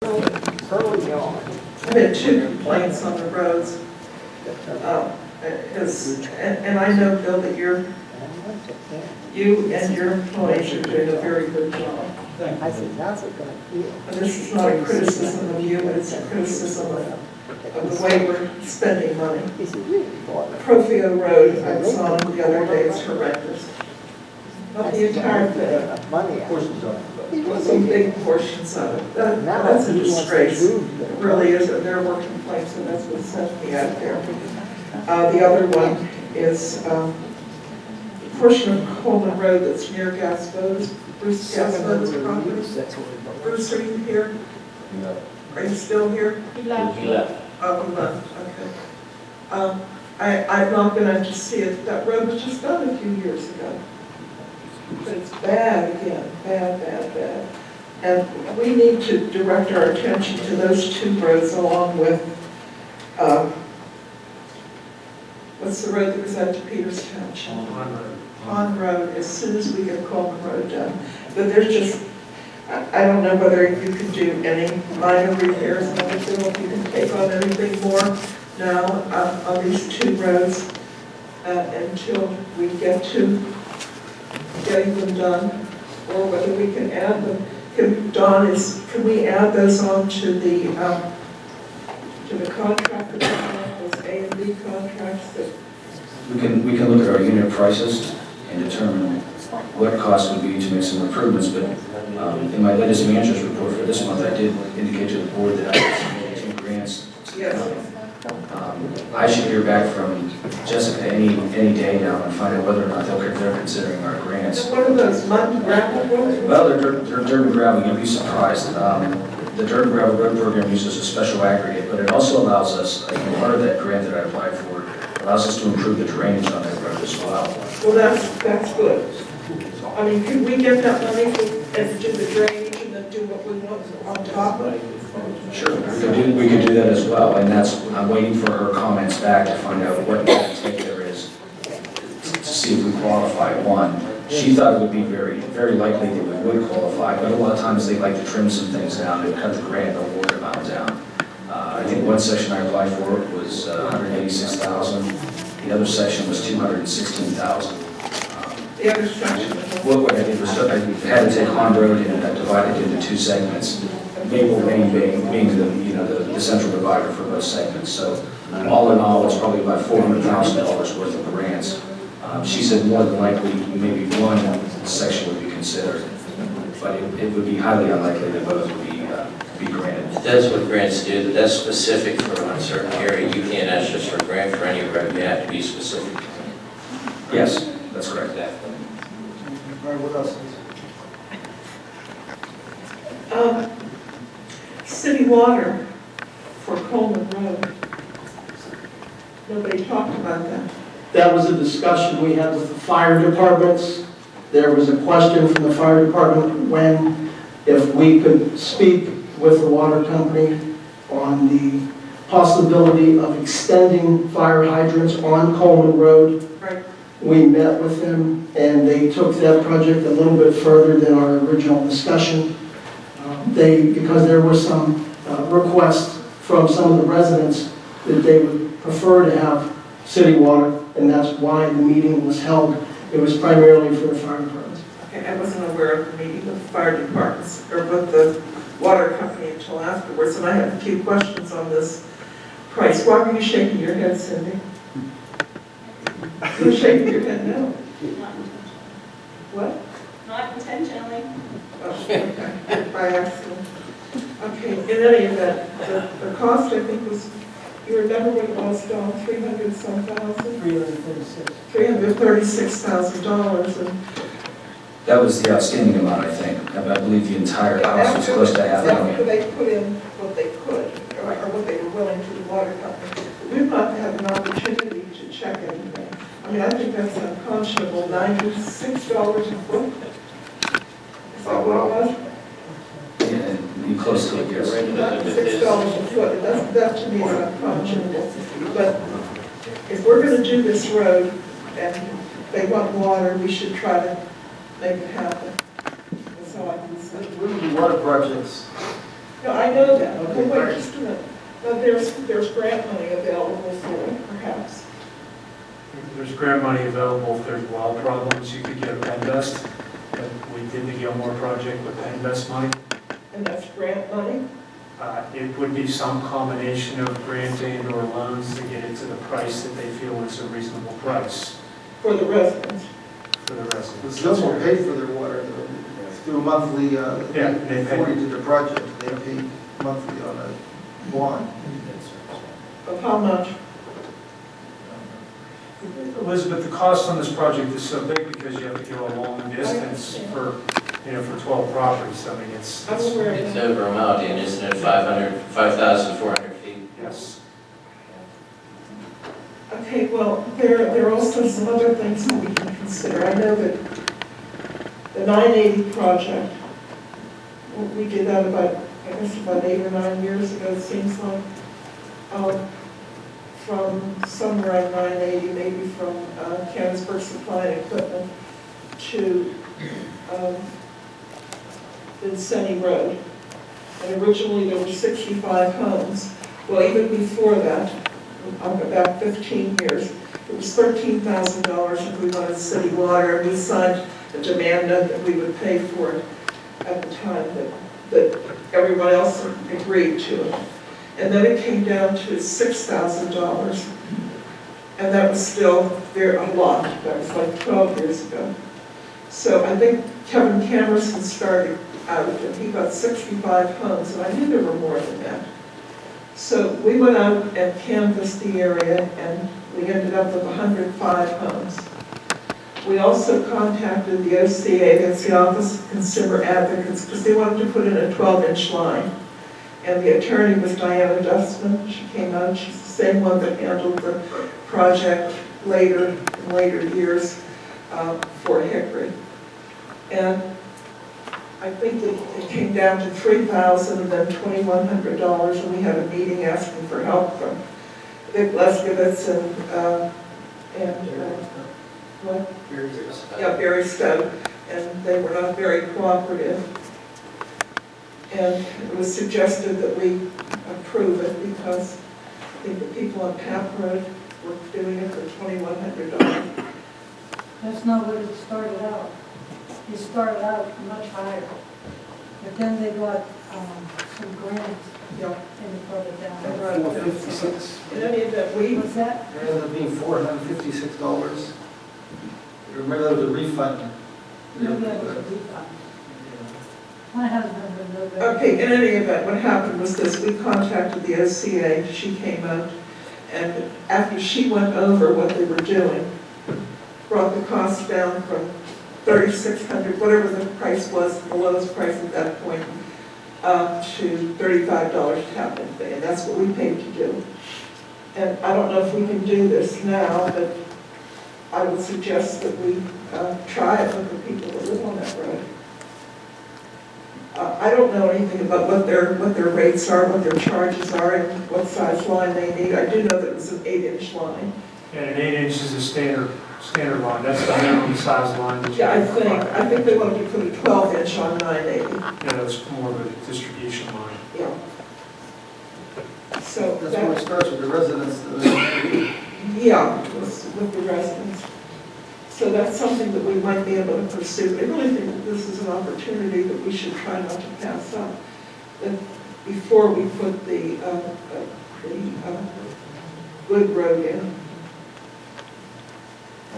Early on. I've had 2 complaints on the roads. And I know, Bill, that you and your employees are doing a very good job. I said, how's it gonna feel? And this is not a criticism of you, but it's a criticism of the way we're spending money. He said, really, boy. Profio Road, I was on the other day, it's horrendous. Not the entire thing, Money out. but some big portions of it. That's a disgrace. It really is, and there were complaints, and that's what sent me out there. The other one is a portion of Coleman Road that's near Bruce Gasbo's property. Bruce, are you here? Are you still here? He left. Oh, he left, okay. I've not been out to see it. That road was just done a few years ago. But it's bad again, bad. And we need to direct our attention to those 2 roads along with, what's the road that goes out to Peters Township? Hahn Road, as soon as we get Coleman Road done. But there's just, I don't know whether you can do any minor repairs, and if you can take on anything more now on these 2 roads until we get to getting them done, or whether we can add them. Can we add those on to the contract, those A and B contracts that? We can look at our unit prices and determine what cost would be to make some improvements, but in my latest manager's report for this month, I did indicate to the board that I had submitted 2 grants. Yes. I should hear back from Jessica any day now and find out whether or not they're considering our grants. What are those, mud and gravel roads? Well, they're dirt and gravel, you'll be surprised. The dirt and gravel road program uses a special aggregate, but it also allows us, I think part of that grant that I applied for, allows us to improve the drainage on that road as well. Well, that's good. I mean, could we get that money and do the drainage and then do what we want on top of it? Sure, we could do that as well, and I'm waiting for her comments back to find out what take there is to see if we qualify. One, she thought it would be very likely that we would qualify, but a lot of times they like to trim some things down and cut the grant award amount down. I think one section I applied for was $186,000. The other section was $216,000. The other section? What I did was I had to take Hahn Road and divide it into 2 segments. Maple Lane being the central divider for both segments. So all in all, it's probably about $400,000 worth of grants. She said more than likely maybe one section would be considered, but it would be highly unlikely that both would be granted. That's what grants do, but that's specific for one certain area. You can't ask just for a grant for any road, you have to be specific. Yes, that's correct. What else? City water for Coleman Road. Nobody talked about that. That was a discussion we had with the fire departments. There was a question from the fire department if we could speak with the water company on the possibility of extending fire hydrants on Coleman Road. Right. We met with them, and they took that project a little bit further than our original discussion. Because there were some requests from some of the residents that they would prefer to have city water, and that's why the meeting was held. It was primarily for the fire departments. Okay, I wasn't aware of the meeting with the fire departments or with the water company until afterwards, and I have a few questions on this price. Why are you shaking your head, Cindy? You're shaking your head now. What? Not intentionally. Oh, okay, by accident. Okay, in any event, the cost I think was, you remember what it was, Dawn, 300-some thousand? $336,000, and That was the outstanding amount, I think. I believe the entire house was close to $500,000. after they put in what they could, or what they were willing to the water company. We've not had an opportunity to check anything. I mean, I think that's unconscionable, $96 a foot. Is that what it was? Yeah, you close to it, yes. $6 a foot, that to me is unconscionable. But if we're going to do this road and they want water, we should try to make it happen. That's all I can say. What are the water projects? No, I I know that. Okay, Well, right. wait, just a minute. Now, there's grant money available for it, perhaps. There's grant money available if there's well problems, you could get a Penvest. But we did the Gilmore project with Penvest money. And that's grant money? It would be some combination of grant and or loans to get it to the price that they feel is a reasonable price For the residents. for the The residents. Cecil paid for their water through monthly, Yeah, they pay. according to the project, they pay monthly on a bond. Of how much? Elizabeth, the cost on this project is so big because you have to go a long distance for 12 properties. I mean, it's, I'm aware of It's that. over a mile, Dan, isn't it? 5,400 feet. yes. Okay, well, there are also some other things that we can consider. I know that the 980 project, we did that about 8 or 9 years ago, it seems like. From somewhere on 980, maybe from Canonsburg Supply and Equipment to Vincennes Road. And originally there were 65 homes. Well, even before that, I'll go back 15 years, it was $13,000 if we wanted city water, and we signed a demand note that we would pay for it at the time that everyone else agreed to it. And then it came down to $6,000, and that was still a lot. That was like 12 years ago. So I think Kevin Camerson started out, and he got 65 homes, and I knew there were more than that. So we went out and canvassed the area, and we ended up with 105 homes. We also contacted the OCA, that's the Office of Consumer Advocates, because they wanted to put in a 12-inch line. And the attorney was Diana Dustman. She came out, she's the same one that handled the project in later years for Hickory. And I think that it came down to $3,000 and then $2,100, and we had a meeting asking for help from Vic Leskovitz and what? Yeah, Barry Stowe, and they were not very cooperative. And it was suggested that we approve it because I think the people on Papp Road were doing it for $2,100. That's not what it started out. It started out much higher. But then they got some grants Yeah. and they brought it down. $456. In any event, we, What's that? It ended up being $456. Remember that was a refund. No, that was a refund. My husband would know that. okay, in any event, what happened was this, we contacted the OCA, she came out, and after she went over what they were doing, brought the cost down from $3,600, whatever the price was, the lowest price at that point, to $35 a tap in fee, and that's what we paid to do. And I don't know if we can do this now, but I would suggest that we try it with the people that live on that road. I don't know anything about what their rates are, what their charges are, and what size line they need. I do know that it's an 8-inch line. And an 8-inch is a standard line, that's the minimum size line. that you Yeah, can I think they wanted to put a 12-inch on 980. Yeah, that's more of a distribution line. Yeah. So That's where it that, starts with the residents. yeah, with the residents. So that's something that we might be able to pursue. I really think that this is an opportunity that we should try not to pass up. That before we put the good road in.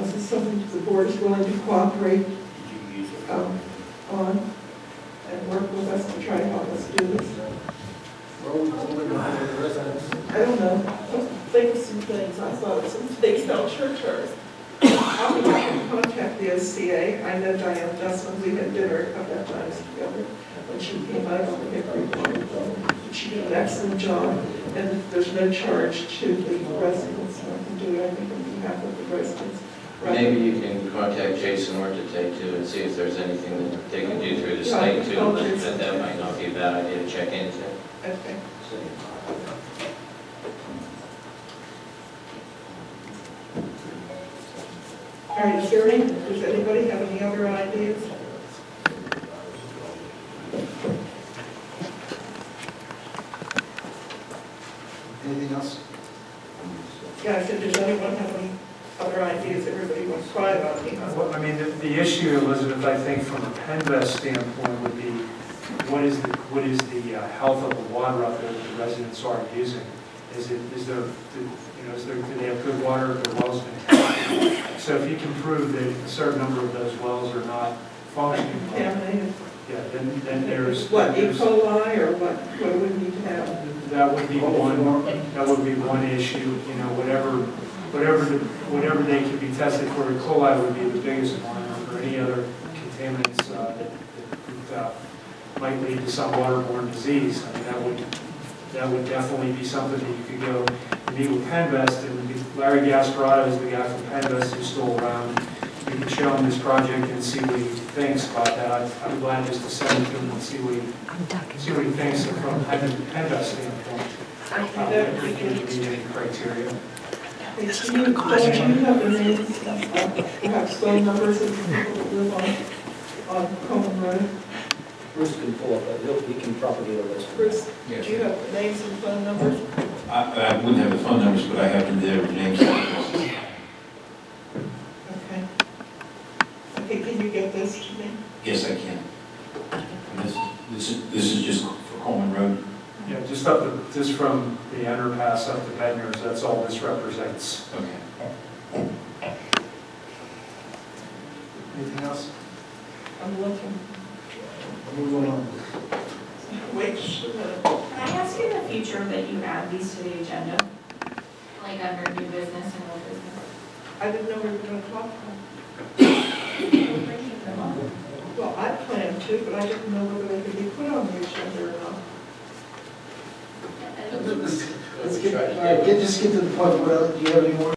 Is this something that the board is willing to cooperate on and work with us to try to help us do this? I don't know. Think of some things. I thought of some things about church. I'll be happy to contact the OCA. I know Diane Dustman. We had dinner a couple of times together when she came out on the Hickory Farm. She did an excellent job, and there's no charge to the residents. So I can do everything on behalf of the residents. Maybe you can contact Jason Ortete too and see if there's anything that they can do through the state too, but that might not be a bad idea to check into. Okay. All right, does anybody have any other ideas? Anything else? Yeah, I said, does anyone have any other ideas? Everybody wants quiet on me. Well, I mean, the issue, Elizabeth, I think from a Penvest standpoint would be, what is the health of the water out there that the residents are using? Do they have good water, their wells been tested? So if you can prove that a certain number of those wells are not functioning, Contaminated. yeah, then there's. What, E. there's- coli or what do we need to have? That would be one issue, you know, whatever they can be tested for. E. coli would be the biggest one, or any other contaminants that might lead to some waterborne disease. I mean, that would definitely be something that you could go meet with Penvest, and Larry Gasparotto is the guy from Penvest who's still around. You can show him this project and see what he thinks about that. I'm glad just to send it to him and see what he thinks from a Penvest standpoint. If we can meet any criteria. Do you have the names, perhaps phone numbers of the people that live on Coleman Road? Bruce can pull up, he can propagate a list. Bruce, Yes. do you have the names and phone numbers? I wouldn't have the phone numbers, but I have their names. Okay. Okay, can you get this to me? Yes, I can. This is just for Coleman Road. Yeah, just from the underpass up to Bednar's, that's all this represents. Okay. Anything else? I'm looking. Moving on. Wait just a minute. Can I ask you in the future that you add these to the agenda? Like under new business and old business? I didn't know we were going to talk about We're bringing them up. it. Well, I planned to, but I didn't know whether they could be put on the agenda or not. Let's get, all right, just get to the point, do you have any more?